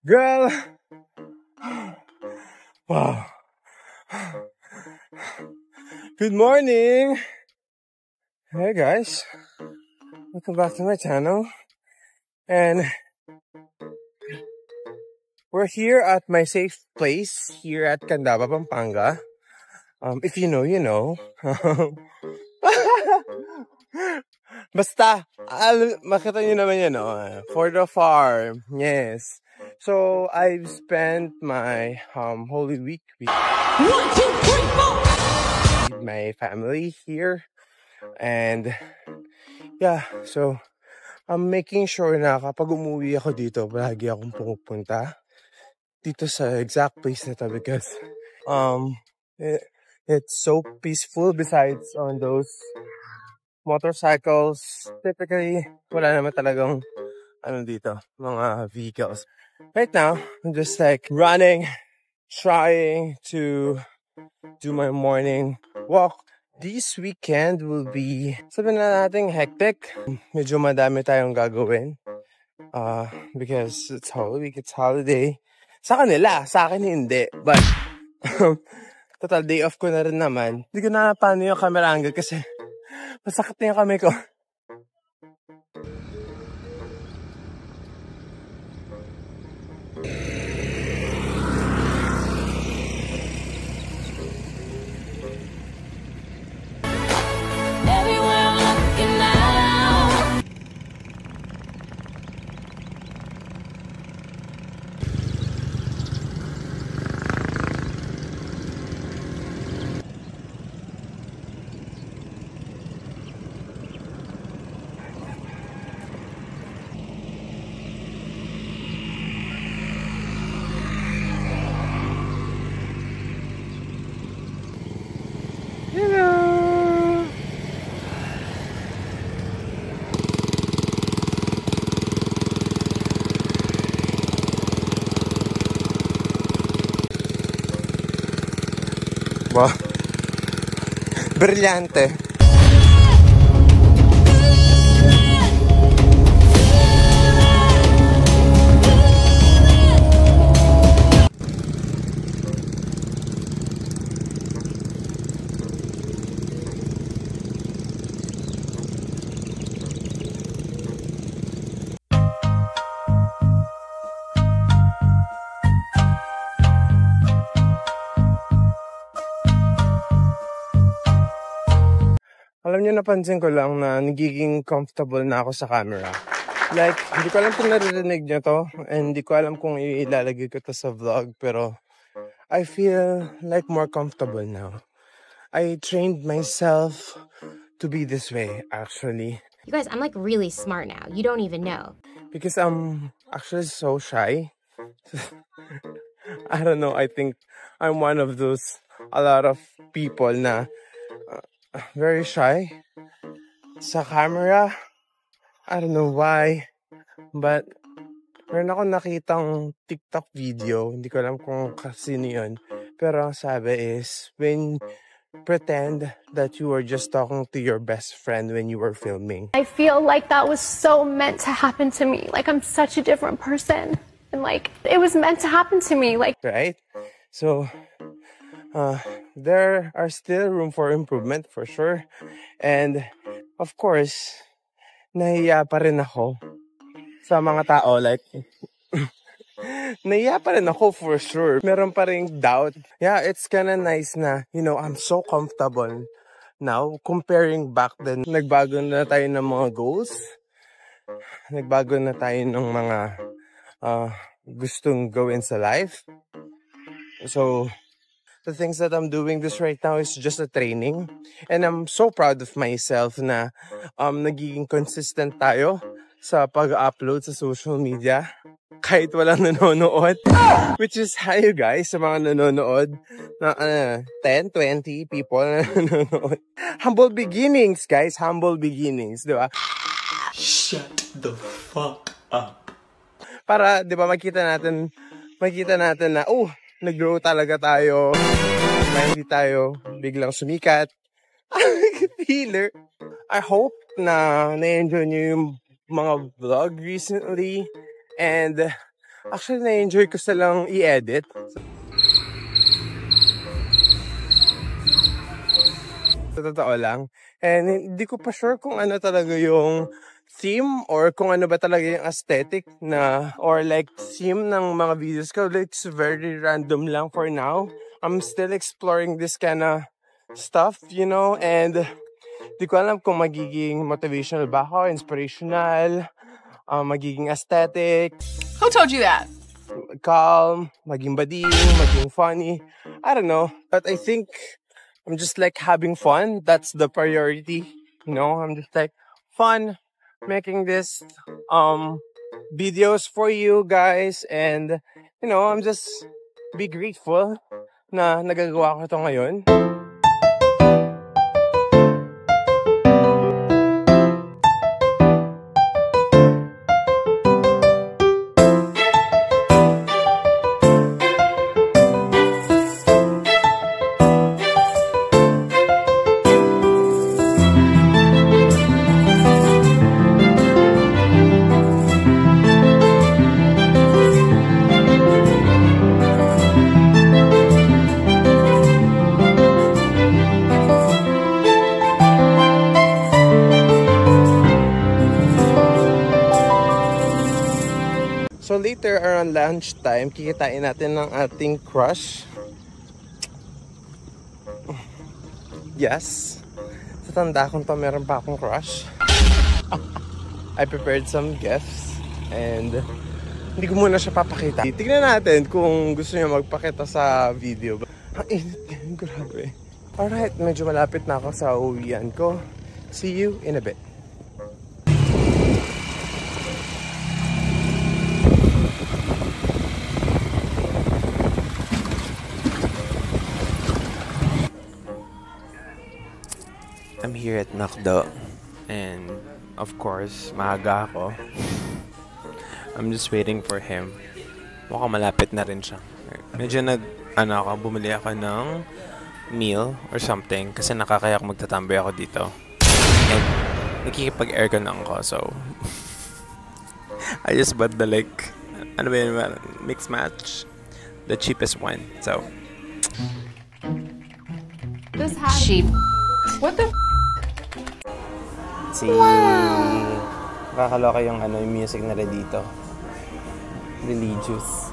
Girl! Wow. Good morning! Hey guys. Welcome back to my channel. And we're here at my safe place here at Candaba, Pampanga. If you know, you know. Basta, makita nyo naman yan, for the farm, yes. So, I've spent my Holy Week with my family here. And, yeah, so, I'm making sure na kapag umuwi ako dito, palagi akong pumupunta dito sa exact place na to because, it's so peaceful besides on those motorcycles. Typically, wala naman talagang dito, mga vehicles. Right now, I'm just like running, trying to do my morning walk. This weekend will be, sabihin na natin, hectic. Medyo madami tayong gagawin. Because it's Holy Week, it's holiday. Sa kanila, sa akin hindi. But, total day off ko na rin naman. Hindi ko na paano yung camera angle kasi masakit na yung kamay ko. Wow. Brillante. Alam niyo, napansin ko lang na nagiging comfortable na ako sa camera. Like, hindi ko alam kung naririnig niyo to, and hindi ko alam kung ilalagay ko to sa vlog, pero I feel like more comfortable now. I trained myself to be this way, actually. You guys, I'm like really smart now. You don't even know. Because I'm actually so shy. I don't know, I think I'm one of those, a lot of people na very shy sa camera. I don't know why, but meron ako nakitang TikTok video, hindi ko alam kung sino yun, pero sabi is when pretend that you were just talking to your best friend when you were filming. I feel like that was so meant to happen to me. Like, I'm such a different person, and like it was meant to happen to me. Like, right? So there are still room for improvement for sure. And of course, nahiya pa rin ako sa mga tao. Like, nahiya pa rin ako for sure. Meron pa rin doubt. Yeah, it's kinda nice na, you know, I'm so comfortable now comparing back then. Nagbago na tayo ng mga goals. Nagbago na tayo ng mga gustong gawin sa life. So, the things that I'm doing this right now is just a training. And I'm so proud of myself na nagiging consistent tayo sa pag-upload sa social media. Kahit walang nanonood. Which is hi guys sa mga nanonood. Na 10, 20 people na nanonood. Humble beginnings guys. Humble beginnings. Diba? Shut the fuck up. Para, di ba, makita natin na, nag-grow talaga tayo. Na hindi tayo biglang sumikat. Healer. I hope na na-enjoy nyo yung mga vlog recently. And Actually, na-enjoy ko silang i-edit. Sa totoo lang. And hindi ko pa sure kung ano talaga yung theme or kung ano ba talaga yung aesthetic na or like theme ng mga videos ko. Like, it's very random lang for now. I'm still exploring this kind of stuff, you know, and di ko alam kung magiging motivational ba ako, inspirational, magiging aesthetic. Who told you that? Calm, maging bading, maging funny. I don't know. But I think I'm just like having fun. That's the priority. You know, I'm just like fun making this videos for you guys. And, you know, I'm just be grateful na nagagawa ko ito ngayon. So later around lunchtime, kikitain natin ng ating crush. Yes. Sa tanda kong to, meron pa akong crush. I prepared some gifts and hindi ko muna siya papakita. Tignan natin kung gusto niya magpakita sa video. Ang init ngayon, grabe. Alright, medyo malapit na ako sa uwian ko. See you in a bit. I'm here at McDo and of course, maaga ako. I'm just waiting for him. Mukhang malapit na rin siya. Medyo bumili ako ng meal or something kasi nakakaya ako magtatambay ako dito. And nakikipag-aircon lang ako, so I just bought the mix match, the cheapest one. So This hat. Cheap. What the Nakakaloka yung yung music nila dito. Religious.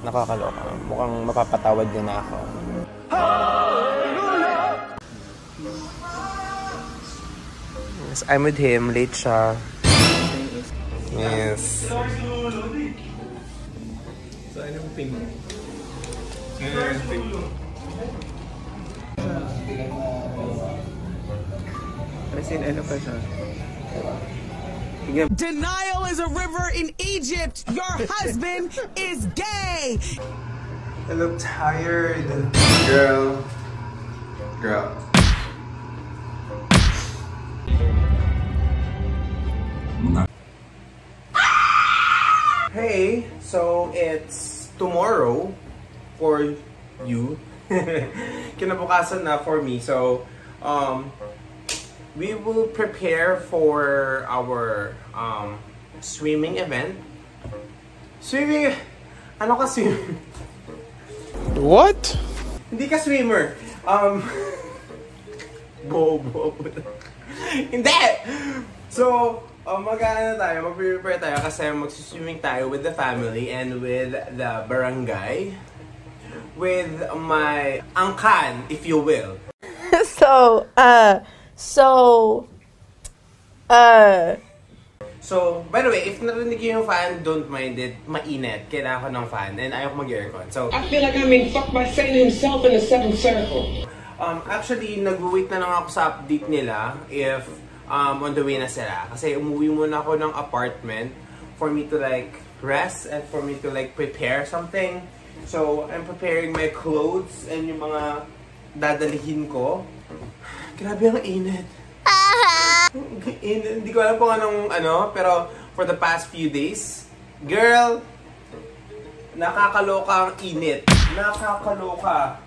Nakakaloka. Mukhang mapapatawad din na ako. Yes, I'm with him. Late siya. Yes. So, anong ping? Denial is a river in Egypt. Your husband is gay. I look tired. Girl. Hey, so it's tomorrow for you. Kinabukasan na for me. So, we will prepare for our swimming event. Swimming? Ano ka swimmer? What? Hindi ka swimmer. Bobo. Hindi! So, mag-prepare tayo kasi mag-swimming tayo with the family and with the barangay. With my angkan, if you will. So, by the way, if narinig yung fan, don't mind it. Mainit. Kailangan ko ng fan and ayaw ko mag-aircon. So, I feel like I'm being fucked by Satan himself in the seventh circle. Actually, nag-wait na lang ako sa update nila if on the way na sila. Kasi umuwi muna ako ng apartment for me to like rest and for me to like prepare something. So, I'm preparing my clothes and yung mga dadalihin ko. Grabe ang init. Hindi ko alam kung anong pero for the past few days, girl, nakakaloka ang init. Nakakaloka.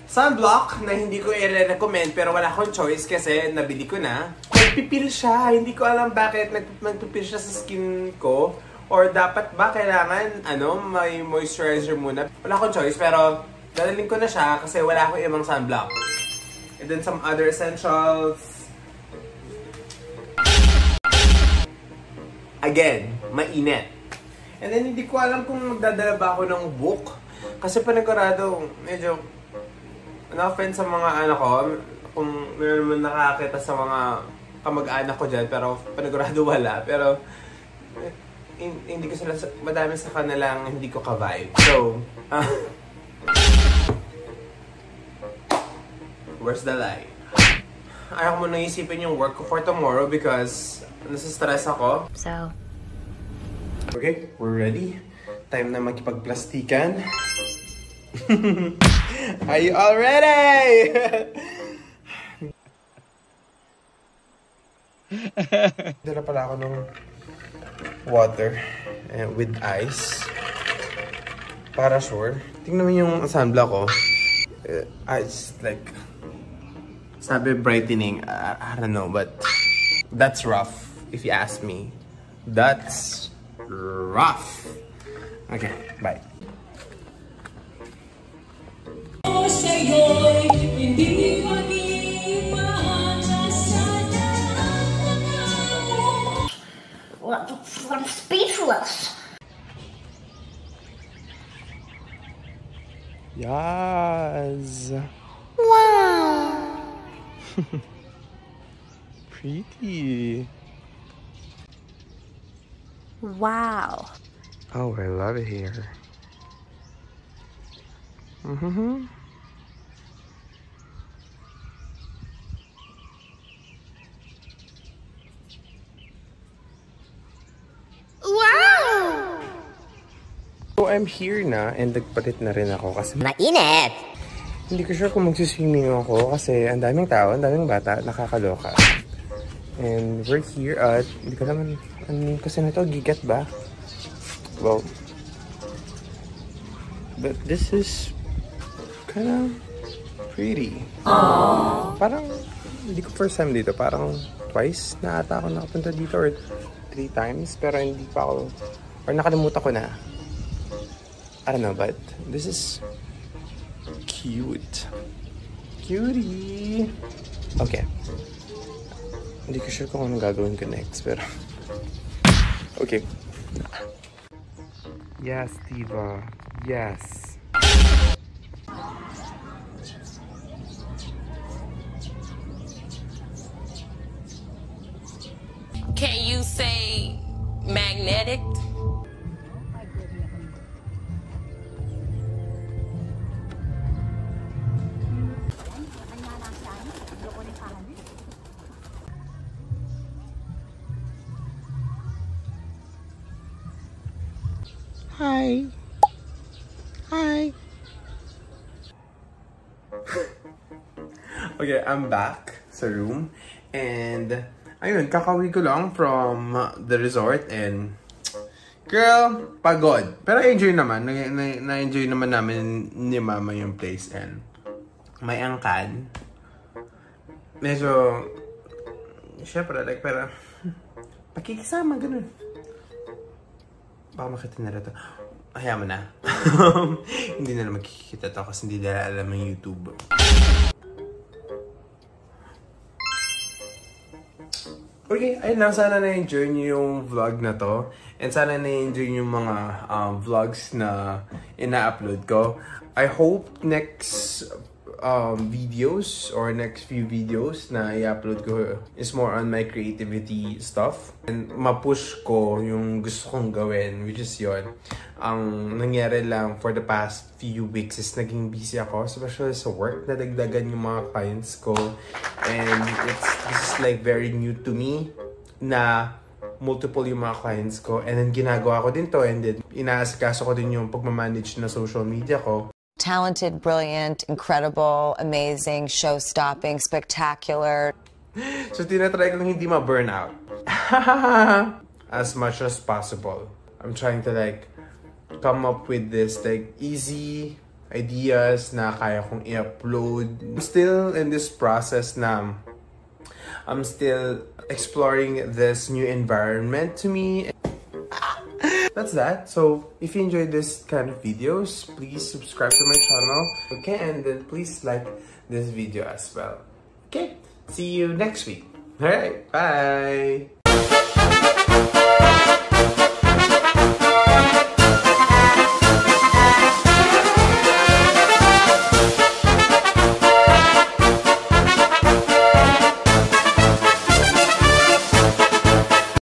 Sunblock na hindi ko i-recommend pero wala akong choice kasi nabili ko na. Nagpipil siya. Hindi ko alam bakit nagpipil siya sa skin ko Or dapat ba kailangan, may moisturizer muna? Wala akong choice, pero dadalhin ko na siya kasi wala akong ibang sunblock. And then some other essentials. Again, mainit. And then hindi ko alam kung magdadala ba ako ng book. Kasi panigurado, medyo na-offend sa mga anak ko. Kung meron naman nakakita sa mga kamag-anak ko dyan, pero panigurado wala. Pero hindi ko sila, madami sa kanilang hindi ko ka-vibe. So, where's the lie? Ayaw ko muna isipin yung work ko for tomorrow because nasa-stress ako. So, okay, we're ready. Time na makipagplastikan. Are you all ready? Dala pala ako ng water with ice. Para sure. Tingnan mo yung sunblock ko. It's like, sabi brightening. I don't know, but that's rough if you ask me. That's rough. Okay, bye. I'm speechless. Yes. Wow. Pretty. Wow. Oh, I love it here. Mm-hmm. Wow. So I'm here na and nagpalit na rin ako kasi Mainit. hindi ko sure kung magsiswimming ako kasi ang daming tao, ang daming bata, nakakaloka. And we're here at, hindi ko naman, kasi na to, gigat ba? Well, but this is kind of pretty. Parang, hindi ko first time dito, parang twice na ata ako nakapunta dito or 3 times, pero hindi pa ako, or nakalimutan ko na. I don't know, but this is cute. Cutie! Okay. Hindi ko sure kung anong gagawin ko next, pero okay. Yes, Diva. Yes. Can you say magnetic? Hi. Hi. Okay, I'm back sa room. And, ayun, kakauwi ko lang from the resort and girl, pagod. Pero enjoy naman. Na-enjoy naman namin ni Mama yung place and may angkan. Medyo, syempre, like, pero pakikisama, ganun. Baka makita nila to. Hayaan mo na. Hindi na makikita to kasi hindi nila alam ng YouTube. Okay, ayun lang. Sana na-enjoy nyo yung vlog na to. And sana na-enjoy nyo yung mga vlogs na ina-upload ko. I hope next videos or next few videos na i-upload ko is more on my creativity stuff. And ma-push ko yung gusto kong gawin, which is yun. Ang nangyari lang for the past few weeks is naging busy ako, especially sa work. Nadagdagan yung mga clients ko. And this is like very new to me na multiple yung mga clients ko. And then ginagawa ko din to. And then inaasikaso ko din yung pagmamanage na social media ko. Talented, brilliant, incredible, amazing, show-stopping, spectacular. So, tinatry ko lang hindi ma-burn out. As much as possible. I'm trying to like come up with this like easy ideas na kaya kong i-upload. I'm still in this process na I'm still exploring this new environment to me. that's that. So if you enjoyed this kind of videos, please subscribe to my channel. Okay, and then please like this video as well. Okay, see you next week. Alright, bye!